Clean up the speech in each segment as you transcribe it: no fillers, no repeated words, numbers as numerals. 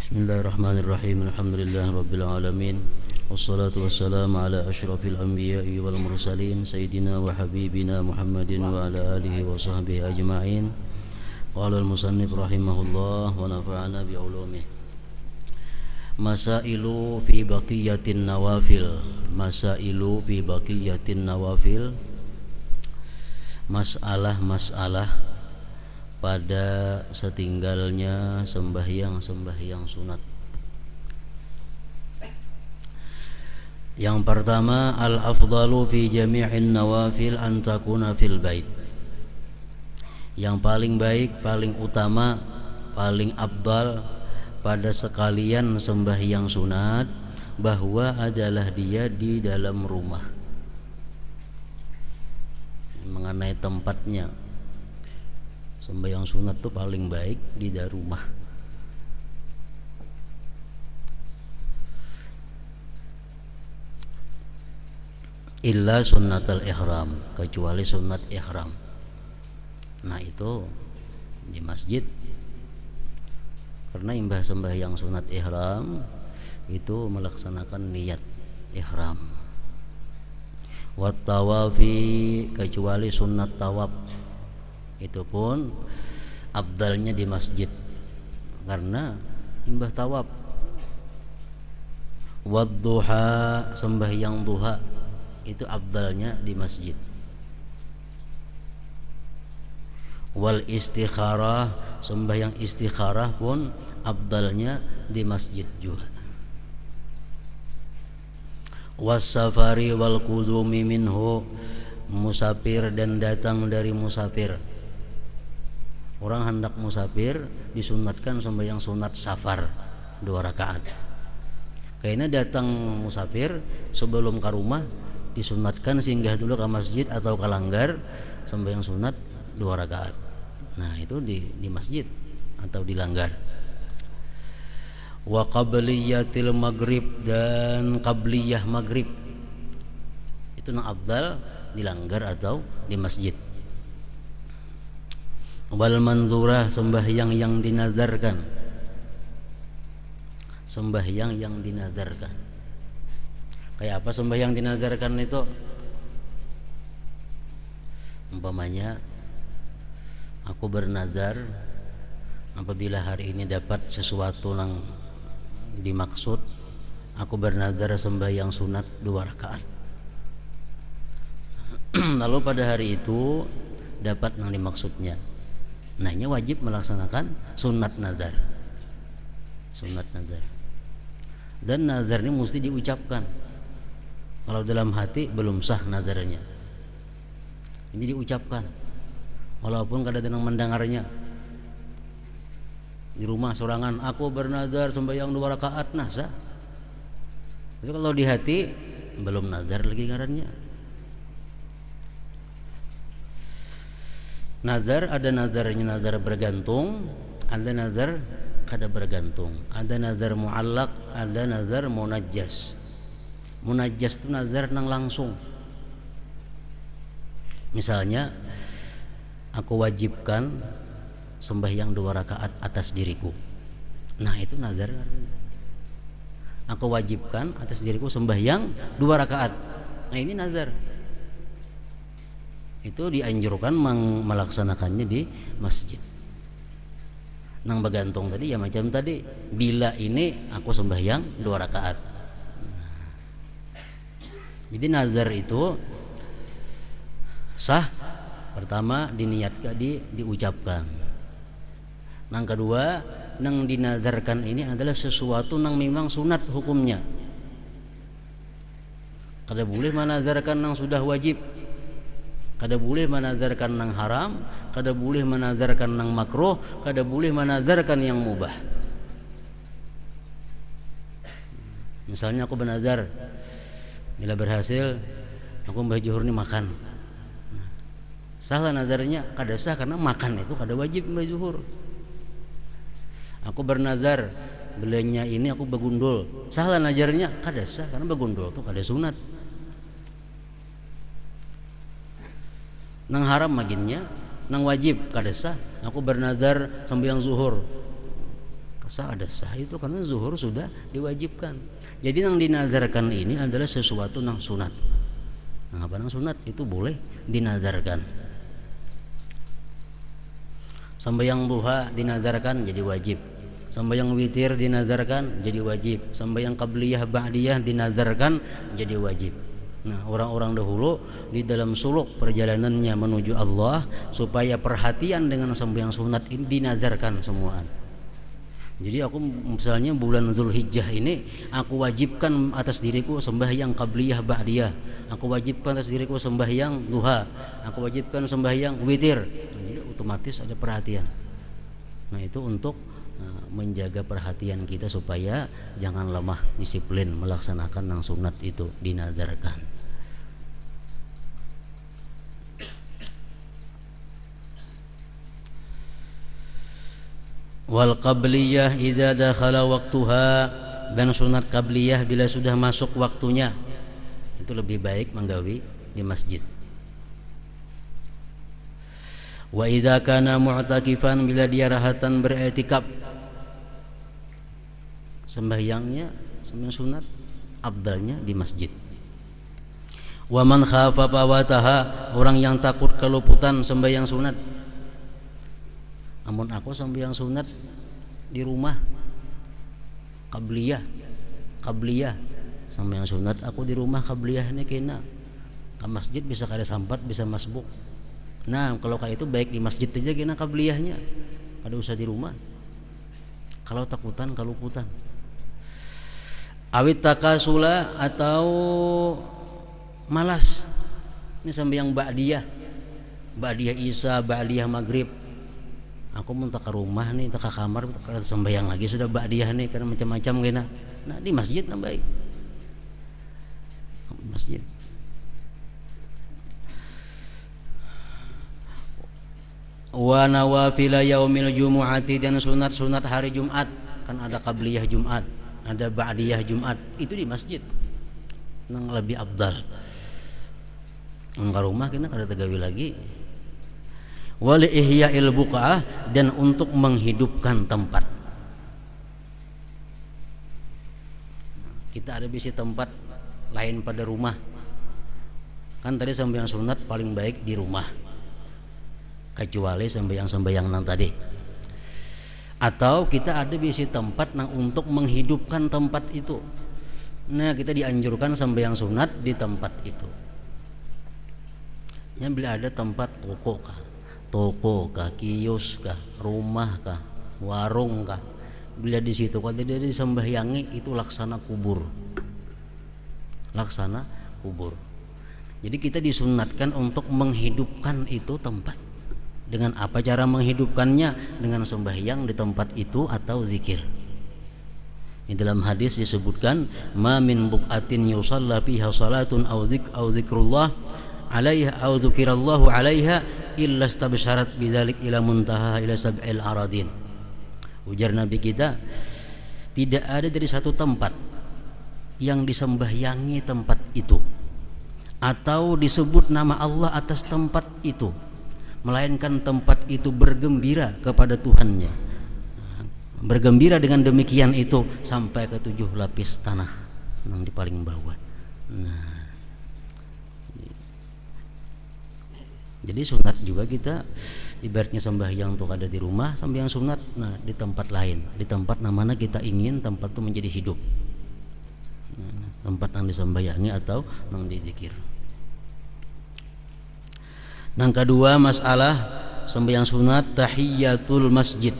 Bismillahirrahmanirrahim. Alhamdulillahirabbil alamin. Wassalatu wassalamu ala asyrafil anbiya'i wal mursalin sayyidina wa habibina Muhammadin wa ala alihi wa sahbihi ajma'in. Qala al-musannif rahimahullah wa nafa'ana bi ulumih. Masailu fi baqiyatin nawafil. Masailu fi baqiyatin nawafil. Masalah-masalah pada setinggalnya sembahyang sunat. Yang pertama, al-afdalu fi jami'in nawafil an takuna fil bait. Yang paling baik, paling utama, paling afdal pada sekalian sembahyang sunat bahwa adalah dia di dalam rumah. Mengenai tempatnya, sembahyang sunat itu paling baik di dalam rumah. Illa sunnatul ihram, kecuali sunat ihram. Nah itu di masjid, karena imbah sembahyang sunat ihram itu melaksanakan niat ihram. Wat tawafi, kecuali sunat tawaf, itu pun afdalnya di masjid karena imbah tawaf. Wadduha, sembahyang duha, itu afdalnya di masjid. Wal istikharah, sembahyang istikharah pun afdalnya di masjid juga. Was safari wal qudumi minhu, musafir dan datang dari musafir. Orang hendak musafir disunatkan sembahyang sunat safar 2 rakaat. Kayaknya datang musafir sebelum ke rumah disunatkan singgah dulu ke masjid atau ke langgar sembahyang sunat 2 rakaat. Nah itu di masjid atau di langgar. Wa qabliyatil maghrib, dan qabliyah maghrib itu yang afdal di langgar atau di masjid. Wal manzurah, sembahyang yang dinazarkan. Sembahyang yang dinazarkan. Kayak apa sembahyang dinazarkan itu? Umpamanya aku bernazar apabila hari ini dapat sesuatu yang dimaksud, aku bernazar sembahyang sunat 2 rakaat. Lalu pada hari itu dapat yang dimaksudnya. Nah ini wajib melaksanakan sunat nazar. Sunat nazar. Dan nazar ini mesti diucapkan. Kalau dalam hati belum sah nazarnya. Ini diucapkan. Walaupun kada ada yang mendengarnya. Di rumah sorangan, aku bernazar sembahyang 2 rakaat, nah sah. Tapi kalau di hati belum nazar lagi ngarannya. Nazar ada nazarnya nazar bergantung, ada nazar kada bergantung, ada nazar muallaq, ada nazar munajjas. Munajjas itu nazar nang langsung. Misalnya aku wajibkan sembahyang 2 rakaat atas diriku. Nah itu nazar. Aku wajibkan atas diriku sembahyang 2 rakaat. Nah ini nazar. Itu dianjurkan melaksanakannya di masjid. Nang bergantung tadi ya macam tadi, bila ini aku sembahyang 2 rakaat. Jadi nazar itu sah pertama diniatkan, diucapkan. Nang kedua, nang dinazarkan ini adalah sesuatu nang memang sunat hukumnya. Kada boleh menazarkan nang sudah wajib. Kada boleh menazarkan nang haram, kada boleh menazarkan nang makruh, kada boleh menazarkan yang mubah. Misalnya aku bernazar, bila berhasil aku mbah zuhur ni makan. Salah nazarnya, kada sah karena makan itu kada wajib mbah zuhur. Aku bernazar, belanya ini aku begundul. Salah nazarnya, kada sah karena begundul itu kada sunat. Nang haram maginnya, nang wajib kada sah. Aku bernazar sembahyang zuhur, Ada sah itu karena zuhur sudah diwajibkan. Jadi yang dinazarkan ini adalah sesuatu yang sunat. Nah, apa yang sunat itu boleh dinazarkan. Sembahyang duha dinazarkan jadi wajib. Sembahyang witir dinazarkan jadi wajib. Sembahyang qabliyah ba'diyah dinazarkan jadi wajib. Nah, orang-orang dahulu di dalam suluk perjalanannya menuju Allah supaya perhatian dengan sembahyang sunat ini dinazarkan semuaan. Jadi aku misalnya bulan Zulhijjah ini aku wajibkan atas diriku sembahyang qabliyah ba'diyah. Aku wajibkan atas diriku sembahyang duha. Aku wajibkan sembahyang witir. Jadi otomatis ada perhatian. Nah, itu untuk menjaga perhatian kita supaya jangan lemah disiplin melaksanakan yang sunat itu dinazarkan. Wal qabliyah idza dakhala waqtuha, dan sunat qabliyah bila sudah masuk waktunya itu lebih baik menggawi di masjid. Wa idza kana mu'takifan, bila dia rahatan beriktikaf, sembahyangnya sembahyang sunat afdalnya di masjid. Wa man khafa fawataha, orang yang takut keluputan sembahyang sunat. Amun aku sembahyang sunat di rumah qabliyah sembahyang sunat aku di rumah qabliyah ini kena ke masjid bisa kada sampat bisa masbuk. Nah, kalau kayak itu baik di masjid aja kena qabliyahnya, kada usah di rumah. Kalau takutan keluputan. Awit takasula, atau malas. Ini sembahyang ba'diyah isya, ba'diyah maghrib. Aku mau tak ke rumah nih, tak ke kamar, tak sembahyang lagi sudah ba'diyah nih karena macam-macam kena. Nah, di masjid nah baik. Masjid. Wa nawafil yaumil jumu'ati, dan sunat-sunat hari Jumat. Kan ada qabliyah Jumat, ada ba'diyah Jumat, itu di masjid nang lebih afdal. Ke rumah kena kada tegawi lagi. Wal ihya'il buqa'ah, dan untuk menghidupkan tempat. Kita ada bisi tempat lain pada rumah. Kan tadi sembahyang sunat paling baik di rumah, kecuali sembahyang nang tadi. Atau kita ada bisi tempat nang untuk menghidupkan tempat itu. Nah, kita dianjurkan sembahyang sunat di tempat itu. Ya, bila ada tempat toko kah, kios kah, rumah kah, warung kah, bila di situ kalau dia disembahyangi itu laksana kubur. Jadi kita disunatkan untuk menghidupkan itu tempat. Dengan apa cara menghidupkannya? Dengan sembahyang di tempat itu atau zikir. Di dalam hadis disebutkan, ma min buqatin yusalla fiha salatun aw zikrullah alaiha aw dzikirallahu alaiha illa stabsyarat bidzalik ila muntaha ila sab'il aradin. Ujar Nabi kita, tidak ada dari satu tempat yang disembahyangi tempat itu atau disebut nama Allah atas tempat itu, melainkan tempat itu bergembira kepada Tuhannya. Bergembira dengan demikian itu sampai ke 7 lapis tanah yang di paling bawah. Nah, jadi sunat juga kita ibaratnya sembahyang untuk ada di rumah, sembahyang sunat nah di tempat lain, di tempat namanya kita ingin tempat itu menjadi hidup, tempat yang disembahyangi atau yang dizikir. Yang kedua masalah sembahyang sunat tahiyatul masjid.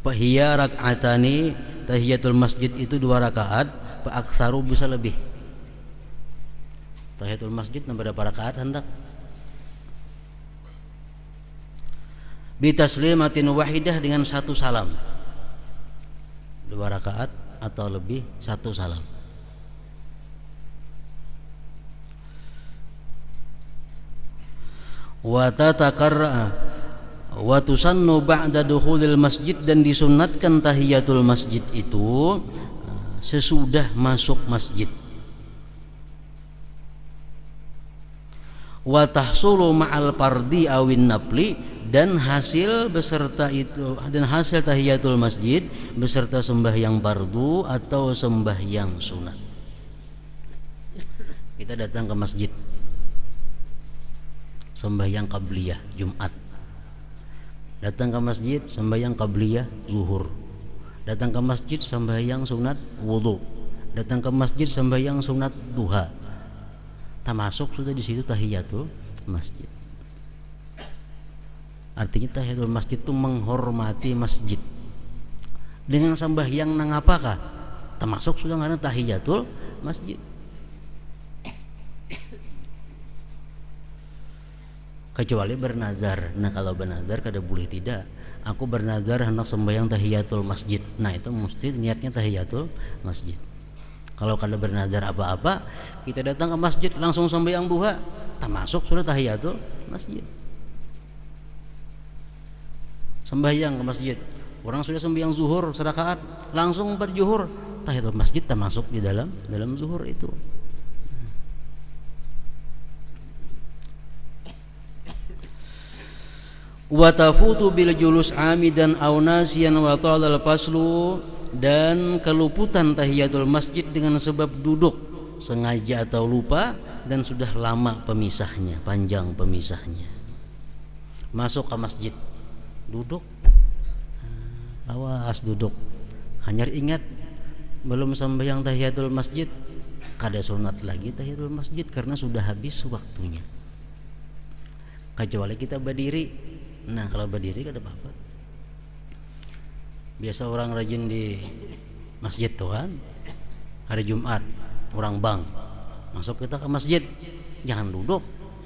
Fahiya rak'atani, tahiyatul masjid itu 2 rakaat, fa aktsaru bisa lebih. Tahiyatul masjid berapa rakaat hendak? Bi taslimatin wahidah, dengan 1 salam. 2 rakaat atau lebih 1 salam. Wa tatakarra wa tusannu ba'da dukhulil masjid, dan disunnatkan tahiyatul masjid itu sesudah masuk masjid. Wa tahsulu ma'al fardi awin nafli, dan hasil tahiyatul masjid beserta sembahyang fardu atau sembahyang sunat. Kita datang ke masjid sembahyang qabliyah Jumat, datang ke masjid sembahyang qabliyah zuhur, datang ke masjid sembahyang sunat wudu, datang ke masjid sembahyang sunat duha. Termasuk sudah di situ tahiyatul masjid. Artinya tahiyatul masjid itu menghormati masjid. Dengan sembahyang nang apakah? Termasuk sudah ngaran tahiyatul masjid. Kecuali bernazar. Nah, kalau bernazar kada boleh tidak. Aku bernazar hendak sembahyang tahiyatul masjid. Nah, itu mesti niatnya tahiyatul masjid. Kalau kada bernazar apa-apa, kita datang ke masjid langsung sembahyang duha, termasuk sudah tahiyatul masjid. Sembahyang ke masjid, orang sudah sembahyang zuhur serakaat, langsung berjuhur, tahiyatul masjid termasuk di dalam zuhur itu. Wa tafutu bil julus amidan aw nasiyan wa ta'al faslu, dan keluputan tahiyatul masjid dengan sebab duduk sengaja atau lupa dan sudah lama pemisahnya, panjang pemisahnya. Masuk ke masjid duduk, awas duduk, hanya ingat belum sembahyang tahiyatul masjid, kada sunat lagi tahiyatul masjid karena sudah habis waktunya. Kecuali kita berdiri. Nah, kalau berdiri kada apa-apa. Biasa orang rajin di masjid tuh kan, hari Jumat orang bang masuk kita ke masjid, jangan duduk.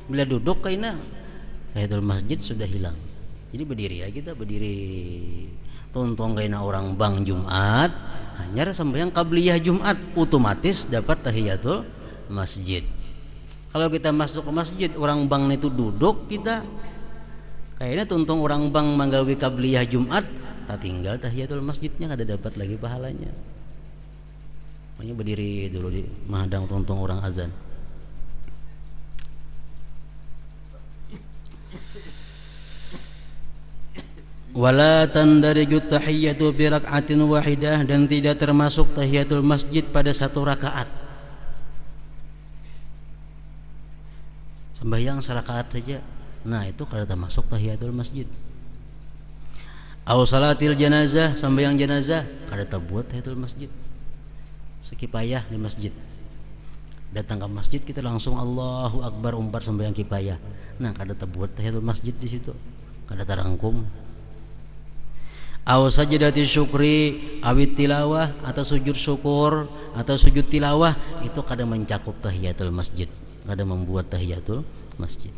Bila duduk kaina tahiyatul masjid sudah hilang. Jadi berdiri ya, kita berdiri tontong kaina orang bang Jumat, hanya sembahyang qabliyah Jumat, otomatis dapat tahiyatul masjid. Kalau kita masuk ke masjid orang bang itu duduk, kita kayaknya tuntung orang bang manggawi qabliyah Jumat, tak tinggal tahiyatul masjidnya kada dapat lagi pahalanya. Makanya berdiri dulu di mahadang tuntung orang azan. Wala tandariju tahiyatu bi rak'atin wahidah, dan tidak termasuk tahiyatul masjid pada satu rakaat. Sembahyang serakaat saja. Nah, itu kada termasuk tahiyatul masjid. Aw salatil janazah, sembahyang jenazah kada terbuat tahiyatul masjid. Sekipayah di masjid. Datang ke masjid kita langsung Allahu Akbar umpat sembahyang kipayah. Nah, kada terbuat tahiyatul masjid di situ. Kada terangkum. Aw sajdatis syukri awit tilawah, atau sujud syukur atau sujud tilawah, itu kada mencakup tahiyatul masjid, kada membuat tahiyatul masjid.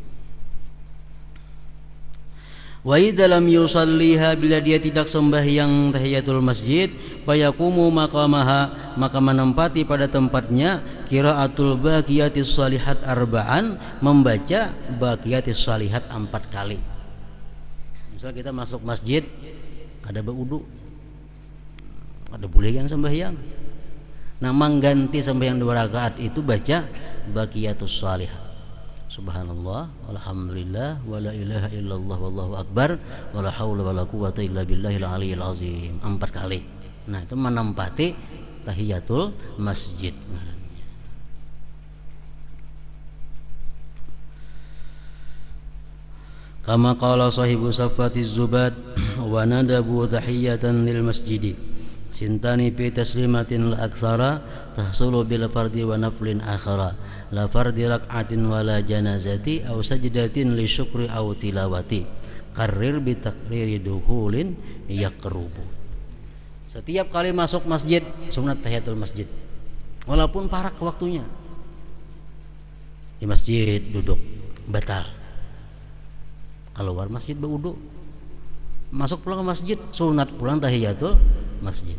Wa idza lam yusalliha, bila dia tidak sembahyang tahiyatul masjid, fayaqumu maqamaha, maka menempati pada tempatnya qiraatul baqiyatis shalihat arba'an, membaca baqiyatis shalihat 4 kali. Misal kita masuk masjid ada berwudu, ada boleh kan sembahyang. Nah, mengganti sembahyang 2 rakaat itu baca baqiyatus shalihat. Subhanallah, walhamdulillah, wala ilaha illallah, wallahu akbar, wala haula wala quwata illa billahil aliyyil azim 4 kali. Nah, itu menempati tahiyatul masjid. Kama qala sahibu safatiz zubat wa nadabu tahiyatan lil masjidi sintani fi taslimatin la aktsara tahsulu bil fardi wa naflin akhara la fardi rak'atin wala janazati aw sajdatin li syukri aw tilawati karrir bi takriri dukhulin yaqrubu. Setiap kali masuk masjid sunat tahiyatul masjid walaupun parak waktunya. Di masjid duduk batal, keluar masjid berwudu, masuk pulang ke masjid sunat pulang tahiyatul masjid.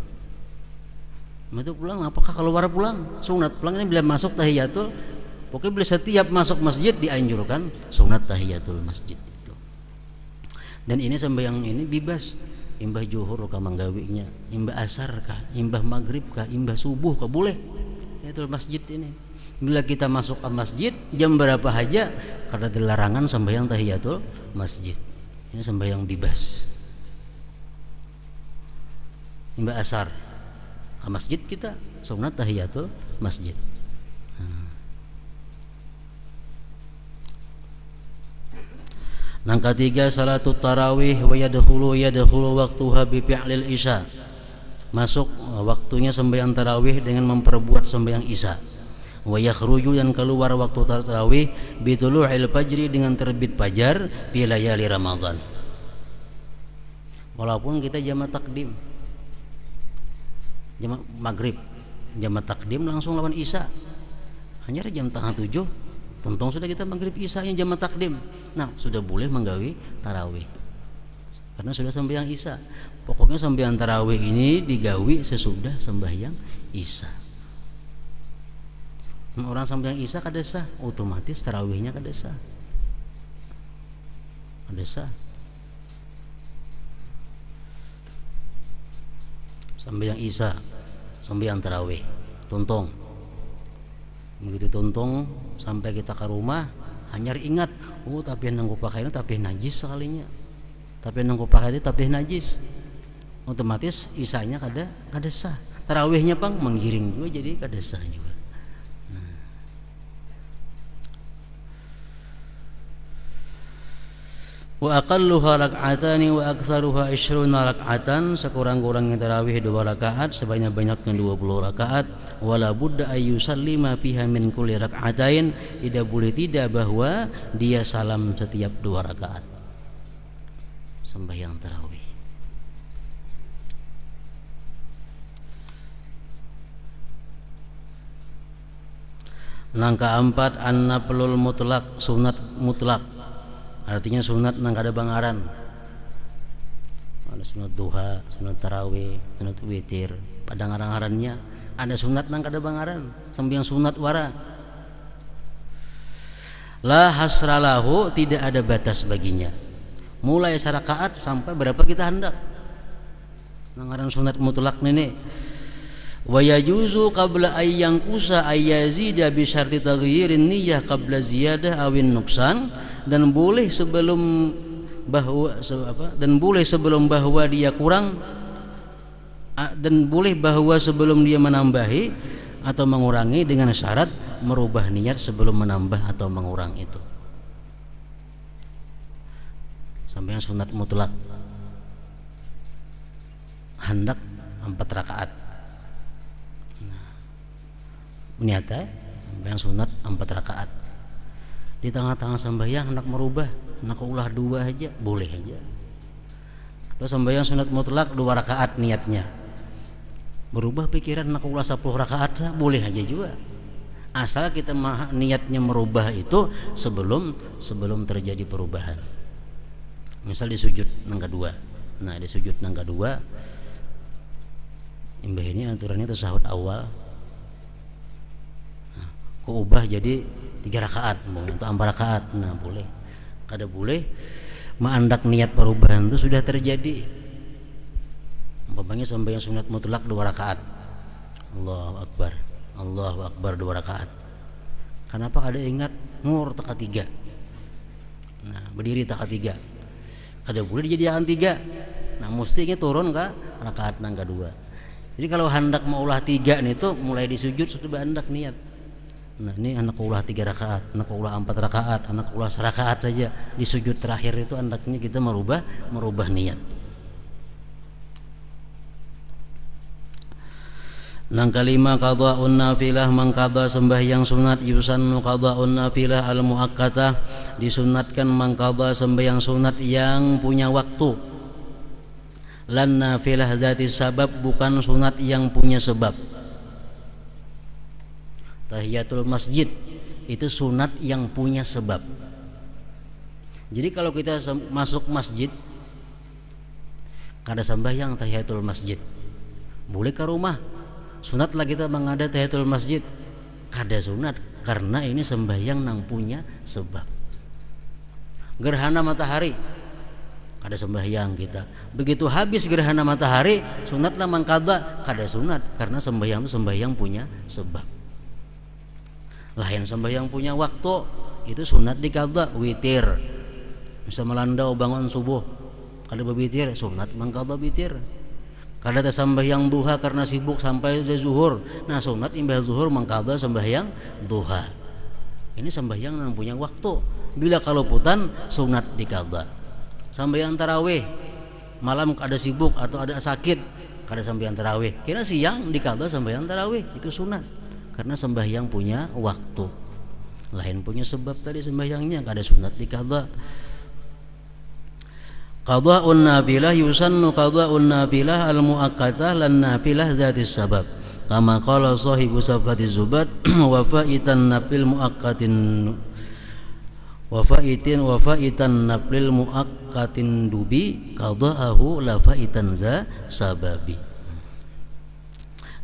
Itu pulang, apakah keluar pulang sunat pulang, ini bila masuk tahiyatul. Pokoknya bila setiap masuk masjid dianjurkan sunat tahiyatul masjid itu. Dan ini sembahyang ini bebas, imbah zuhur kah manggawinya, imbah asar kah, imbah maghrib kah, imbah subuh kah, boleh tahiyatul masjid ini. Bila kita masuk ke masjid jam berapa aja, karena dilarangan sembahyang tahiyatul masjid. Ini sembahyang bebas. Mbak asar ke masjid kita sunat tahiyatul masjid. Yang ketiga salatul tarawih wa yadkhulu waqtuha bi fi'lil isya. Masuk waktunya sembahyang tarawih dengan memperbuat sembahyang isya. Wa yakhruju, dan keluar waktu tarawih bi tulu'il fajri, dengan terbit fajar fi layali Ramadan. Walaupun kita jamak takdim, jamak maghrib, jamak takdim langsung lawan isya, hanya jam tengah 7 tentang sudah kita maghrib isya yang jamak takdim. Nah, sudah boleh menggawi tarawih karena sudah sembahyang isya. Pokoknya sembahyang tarawih ini digawi sesudah sembahyang isya. Orang sembahyang isya kada sah, otomatis tarawihnya kada sah. Kada sah. Sembahyang isya, sembahyang tarawih, tuntung. Begitu tuntung sampai kita ke rumah, hanya ingat, oh tapi yang pakai ini tapi najis sekalinya, tapi yang pakai itu tapi najis. Otomatis isanya kada sah. Tarawihnya pang menggiring juga, jadi kada sah juga. Wa aqalluha rak'atani wa aktsaruha 20 rak'atan, sekurang-kurangnya tarawih 2 rakaat, sebanyak-banyaknya 20 rakaat. Wala budda ayyusallima fiha min kulli rak'atain, tidak boleh tidak bahwa dia salam setiap 2 rakaat sembahyang tarawih. Yang keempat, an-naflul mutlak, sunat mutlak. Artinya sunat nang kada bangaran. Ada sunat duha, sunat tarawih, sunat witir. Pada ngarang-ngarannya ada sunat nang kada bangaran, sembahyang sunat wara. La hasralahu, tidak ada batas baginya. Mulai sarakaat sampai berapa kita hendak. Nang ngaran sunat mutlak nene. Wa yajuzu qabla ayyanqusa ayyazida bi syarti taghyirin niyyah qabla ziyadah awin nuksan, dan boleh sebelum bahwa dia kurang, dan boleh bahwa sebelum dia menambahi atau mengurangi dengan syarat merubah niat sebelum menambah atau mengurang itu. Sampai yang sunat mutlak hendak 4 rakaat. Niatnya sembahyang sunat 4 rakaat. Di tengah-tengah sembahyang hendak merubah, hendak ulah 2 aja, boleh aja. Atau sembahyang sunat mutlak 2 rakaat niatnya, berubah pikiran hendak ulah 10 rakaat, boleh aja juga. Asal kita niatnya merubah itu sebelum terjadi perubahan. Misal di sujud nang kedua. Nah, di sujud nang kedua imbah ini aturannya tasahud awal, ubah jadi 3 rakaat untuk 4 rakaat. Nah, boleh. Kada boleh mengandak niat perubahan itu sudah terjadi. Umpamanya sembahyang sunat mutlak 2 rakaat, Allahu Akbar, Allahu Akbar 2 rakaat. Kenapa kada ingat ngur taka 3? Nah, berdiri taka 3. Kada boleh dijadikan 3. Nah, mestinya turun ke rakaat nang kedua. Jadi kalau hendak mau ulah 3 nih tuh mulai di sujud sudah hendak niat. Nah, ini anak ulah 3 rakaat, anak ulah 4 rakaat, anak ulah 1 rakaat aja. Di sujud terakhir itu hendaknya kita merubah niat. Yang kelima, qadha'un nafilah, mengqadha sembahyang sunat. Yusannu qadha'un nafilah al-muakkatah, disunatkan mengqadha sembahyang sunat yang punya waktu. Lan nafilah dzati sabab, bukan sunat yang punya sebab. Tahiyatul masjid itu sunat yang punya sebab. Jadi kalau kita masuk masjid kada sembahyang tahiyatul masjid, boleh ke rumah sunatlah kita mengada tahiyatul masjid, kada sunat karena ini sembahyang nang punya sebab. Gerhana matahari kada sembahyang kita, begitu habis gerhana matahari sunatlah mengqadha, kada sunat karena sembahyang itu sembahyang punya sebab. Lain sembahyang punya waktu itu sunat diqadha, witir. bisa melandau bangun subuh kada bebitir sunat mangkada bitir. Kada teh sambahyang duha karena sibuk sampai zuhur. Nah sunat imbah zuhur mangkada sambahyang duha. Ini sambahyang yang punya waktu. Bila kaluputan sunat dikada. Sambahyang tarawih malam ada sibuk atau ada sakit kada sambahyang tarawih. Kira siang dikada sambahyang tarawih itu sunat. Karena sambahyang punya waktu. Lain punya sebab tadi sembahyangnya kada sunat dikada. Qada'un nafilah yusannu qada'un nafilah al-muakkatah lan nafilah dzatis sabab. Kama qala sahibu safati zubat wa fa'itan nafil muakkatin wa fa'itan nafil muakkatin dubi qada'ahu la fa'itan za sababi.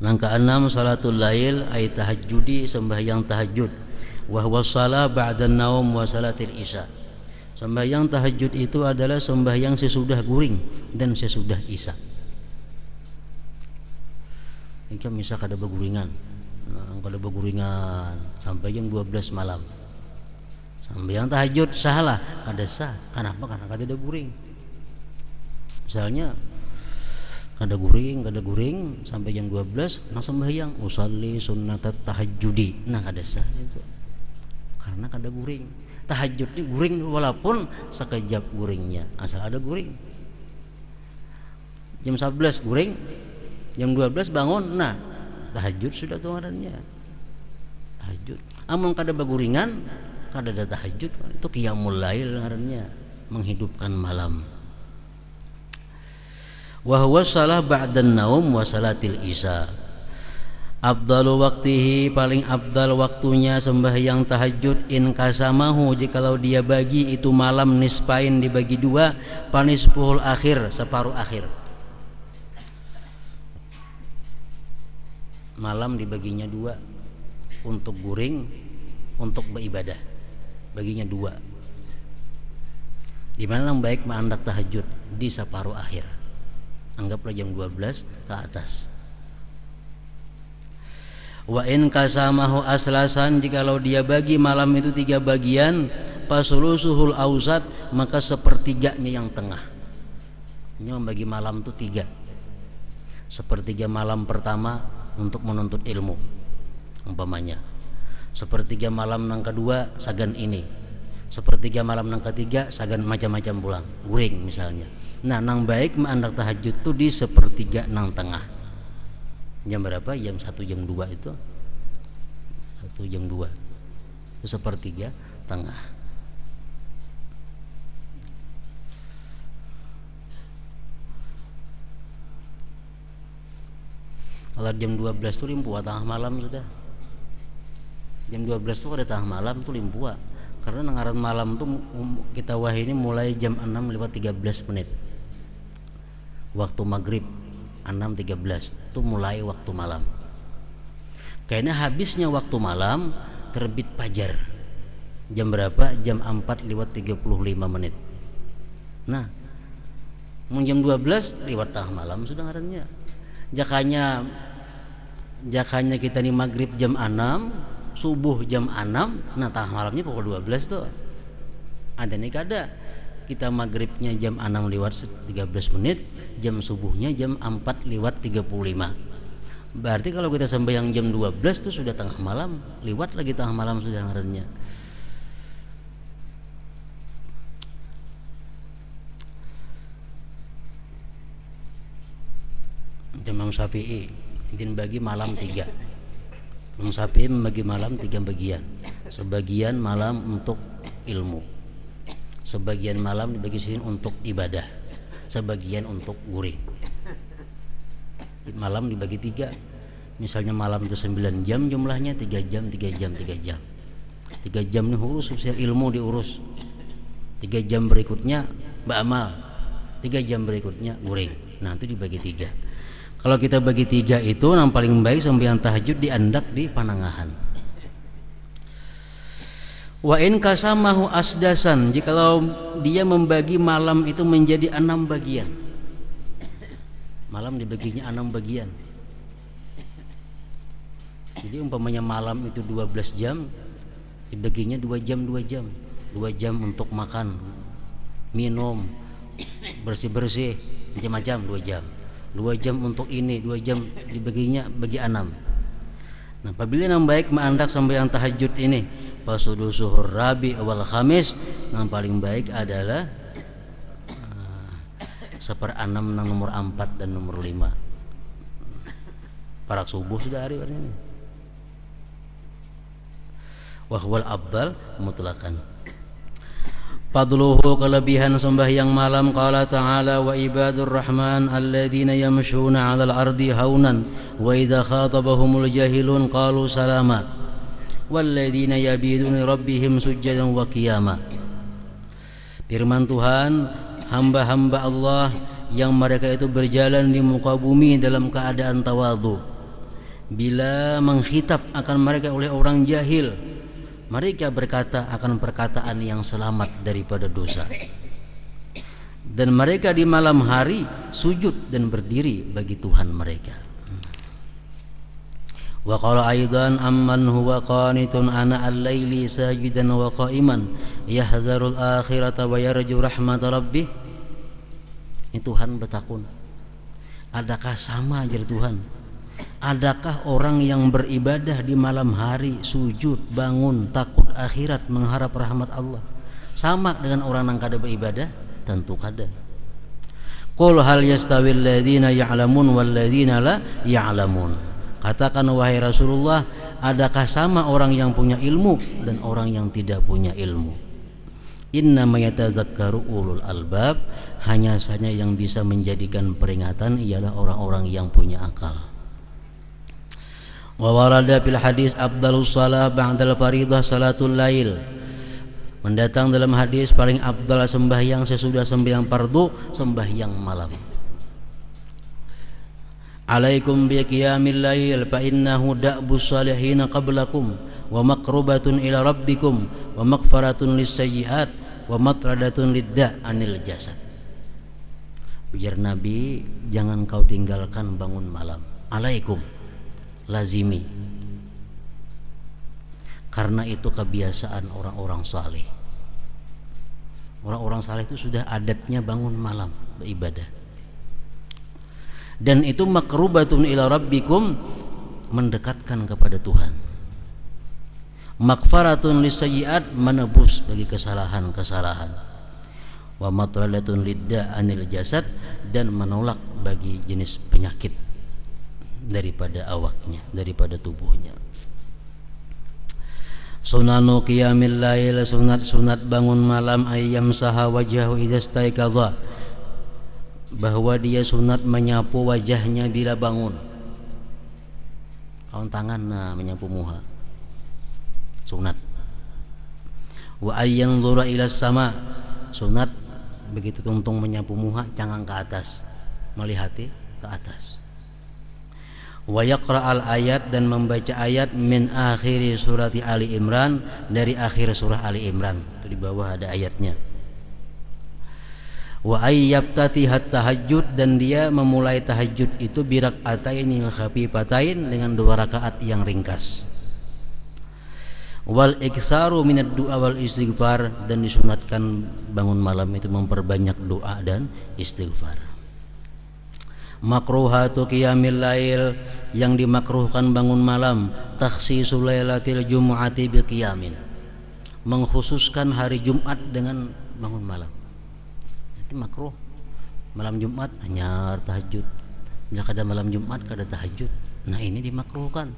Langkah 6 salatul lail ay tahajjudi sembahyang tahajud. Wa huwa shalah ba'da naum wa salatil isya. Sembahyang tahajud itu adalah sembahyang sesudah guring dan sesudah isya. Ingka misal kada beguringan. Kada beguringan sampai jam 12 malam. Sembahyang tahajud salah, kada sah. Kenapa? Karena kada ada guring. Misalnya kada guring sampai jam 12 nah sembahyang usalli sunnatat tahajudi. Nah kada sah itu. Karena kada guring. Tahajud ini guring walaupun sekejap guringnya, asal ada guring. Jam 11 guring, jam 12 bangun, nah tahajud sudah tuh ngarannya. Tahajud. Amun kada baguringan, kada ada tahajud, itu qiyamul lail ngarannya, menghidupkan malam. Wa huwa shalah ba'dan naum wa salatil isya. Abdalu waktihi paling abdal waktunya sembahyang tahajud in kasamahu jikalau dia bagi itu malam nisfain dibagi dua panisfuhul akhir separuh akhir. Malam dibaginya dua untuk guring untuk beribadah baginya dua. Di mana yang baik menandak tahajud di separuh akhir. Anggaplah jam 12 ke atas. Wa in kasamahu aslasan jikalau dia bagi malam itu 3 bagian pasulusuhul ausat maka sepertiganya yang tengah. Ini membagi malam itu 3. Sepertiga malam pertama untuk menuntut ilmu umpamanya. Sepertiga malam yang kedua sagan ini. Sepertiga malam yang ketiga sagan macam-macam pulang. Guring misalnya. Nah, nang baik menandak tahajud itu di sepertiga nang tengah. Jam berapa? Jam 1 jam 2 itu 1 jam 2 itu sepertiga tengah. Kalau jam 12 itu limpua tengah malam sudah. Jam 12 itu ada tengah malam itu limpua. Karena ngaran malam tuh kita wahai ini mulai jam 6 lewat 13 menit. Waktu maghrib 6.13 itu mulai waktu malam. Kayaknya habisnya waktu malam terbit fajar. Jam berapa? Jam 4 lewat 35 menit. Nah, jam 12 lewat tengah malam sudah ngarannya. Jakanya kita nih maghrib jam 6, subuh jam 6, nah tengah malamnya pukul 12 tuh. Ada nih kada. Kita maghribnya jam 6 lewat 13 menit, jam subuhnya jam 4 lewat 35. Berarti kalau kita sembahyang jam 12 itu sudah tengah malam, lewat lagi tengah malam sudah ngarannya. Imam Syafi'i ingin bagi malam 3. Imam Syafi'i membagi malam 3 bagian. Sebagian malam untuk ilmu. Sebagian malam dibagi sini untuk ibadah, sebagian untuk guring. Malam dibagi 3. Misalnya malam itu 9 jam jumlahnya, 3 jam 3 jam 3 jam. 3 jam ini urus usia ilmu diurus. 3 jam berikutnya beramal. 3 jam berikutnya guring. Nah, itu dibagi 3. Kalau kita bagi 3 itu yang paling baik sembahyang tahajud diandak di panangahan. Wa in kasamahu asdasan jikalau dia membagi malam itu menjadi 6 bagian. Malam dibaginya 6 bagian. Jadi umpamanya malam itu 12 jam dibaginya 2 jam 2 jam. 2 jam untuk makan. minum, bersih-bersih macam-macam 2 jam untuk ini, 2 jam dibaginya bagi 6. Nah, apabila yang baik menandak sampai yang tahajud ini pasudu suhur rabi wal khamis, yang paling baik adalah 1/6 nomor 4 dan nomor 5. Parak subuh sudah hari ini. Wahwal abdal mutlakan. Fadluhu, kelebihan sembahyang malam, qala ta'ala wa ibadur rahman alladzina yamshuna 'alal ardi haunan wa idza khatabahumul jahilun qalu salama walladzina yabiduna rabbihim sujjadan wa qiyama. Firman Tuhan, hamba-hamba Allah yang mereka itu berjalan di muka bumi dalam keadaan tawadhu. Bila mengkhitab akan mereka oleh orang jahil, mereka berkata akan perkataan yang selamat daripada dosa. Dan mereka di malam hari sujud dan berdiri bagi Tuhan mereka. Wa qala aidan amman huwa qanitun ana al-laili sajidan wa qa'iman yahzarul akhirata wa yarju rahmat rabbih. Ini Tuhan bertakun, adakah sama ajar Tuhan? Adakah orang yang beribadah di malam hari, sujud, bangun, takut akhirat, mengharap rahmat Allah, sama dengan orang yang kada beribadah? Tentu kada. Qul hal yastawil ladzina ya'lamun wal ladzina la ya'lamun. Katakan wahai Rasulullah, adakah sama orang yang punya ilmu dan orang yang tidak punya ilmu? Innama yatadzakkaru ulul albab, hanya saja yang bisa menjadikan peringatan ialah orang-orang yang punya akal. Wa warada fil hadis afdalus shalah ba'dal faridah salatul lail. Mendatang dalam hadis paling afdal sembahyang sesudah sembahyang fardu sembahyang malam. Alaikum bi qiyamil lail fa innahu da'bus salihin qablakum wa maqrubatun ila rabbikum wa maghfaratun lis-sayyi'at wa matradatun lidda' anil jasad. Ujar Nabi, jangan kau tinggalkan bangun malam. Alaikum, lazimi, karena itu kebiasaan orang-orang saleh. Orang-orang saleh itu sudah adatnya bangun malam beribadah. Dan itu makrubatun ila rabbikum, mendekatkan kepada Tuhan. Maghfaratun lisayyi'at, menebus bagi kesalahan-kesalahan. Wa matradatun lidda anil jasad, dan menolak bagi jenis penyakit daripada awaknya, daripada tubuhnya. Sunanu qiyamil lail, sunat bangun malam, ayyam saha wajahu idza staiqadha, bahwa dia sunat menyapu wajahnya bila bangun. Kawan tangan menyapu muha, sunat. Wa ayyanzura ila sama, sunat begitu tuntung menyapu muha, jangan ke atas, melihati ke atas. Wa yaqra'al ayat, dan membaca ayat min akhiri surati Ali Imran, dari akhir surah Ali Imran, itu di bawah ada ayatnya. Wa ayyabtatihat tahajud, dan dia memulai tahajud itu birak'ataini khafifatain, dengan 2 rakaat yang ringkas. Wal iksaru minad du'a wal istighfar, dan disunatkan bangun malam itu memperbanyak doa dan istighfar. Makruhatu qiyamil lail, yang dimakruhkan bangun malam, takhsisul lailatil jumu'ati bi qiyamin, mengkhususkan hari Jumat dengan bangun malam. Itu makruh. Malam Jumat hanya tahajud. Bila kada malam Jumat kada tahajud, nah ini dimakruhkan.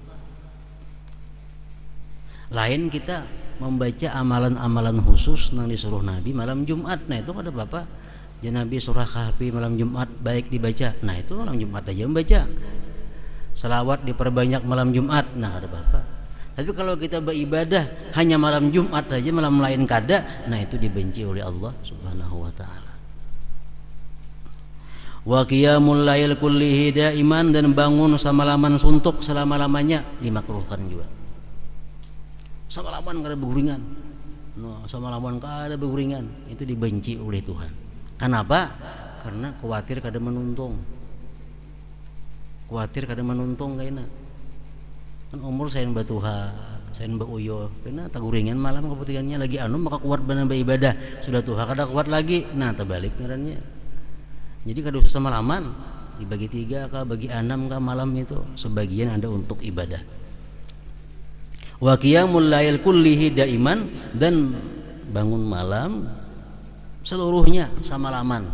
Lain kita membaca amalan-amalan khusus yang disuruh Nabi malam Jumat, nah itu kada apa-apa. Ya Nabi surah Kahfi malam Jumat baik dibaca, nah itu malam Jumat aja membaca. Salawat diperbanyak malam Jumat, nah kada apa-apa. Tapi kalau kita beribadah hanya malam Jumat saja, malam lain kada, nah itu dibenci oleh Allah Subhanahu wa taala. Wa qiyamul lail kullihi daiman, dan bangun semalaman suntuk selama-lamanya dimakruhkan juga. Semalaman kada beguringan. No, semalaman kada beguringan, itu dibenci oleh Tuhan. Kenapa? Karena khawatir kada menuntung. Khawatir kada menuntung kayaknya. Kan umur saya batuha, saya mbak uyo kena taguringan malam kepentingannya lagi anu maka kuat benar ibadah sudah tuh kada kuat lagi nah terbalik ngarannya. Jadi kada usah semalaman dibagi 3 kah bagi 6 kah malam itu sebagian ada untuk ibadah. Wa qiyamul lail kullihi daiman dan bangun malam seluruhnya samalaman.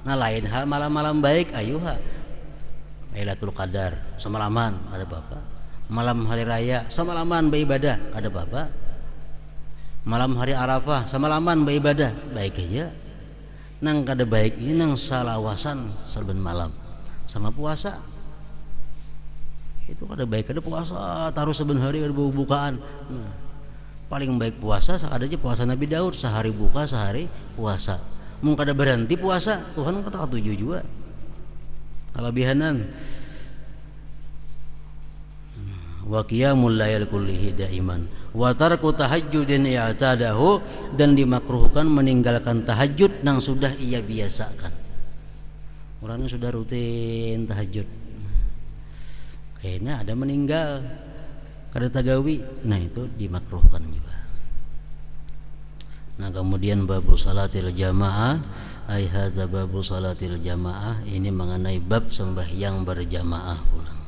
Nah lain hal malam-malam baik ayuha Lailatul Qadar semalaman ada apa-apa. Malam hari raya semalaman beribadah ada apa-apa. Malam hari Arafah semalaman beribadah baik aja. Nang kada baik ini nang salawasan saben malam sama puasa. Itu kada baik ada puasa taruh saben hari ada bukaan. Nah, paling baik puasa ada aja puasa Nabi Daud sehari buka sehari puasa. Mun kada berhenti puasa Tuhan kada katuju juga. Kelebihanan wa qiyamul lail kullihi daiman wa tarku tahajjudin i'tadahu dan dimakruhkan meninggalkan tahajud yang sudah ia biasakan. Orang yang sudah rutin tahajud kayaknya ada meninggal kada tagawi nah itu dimakruhkan juga. Nah kemudian babu salatil jamaah ai hadza babu salatil jamaah ini mengenai bab sembahyang berjamaah pulang.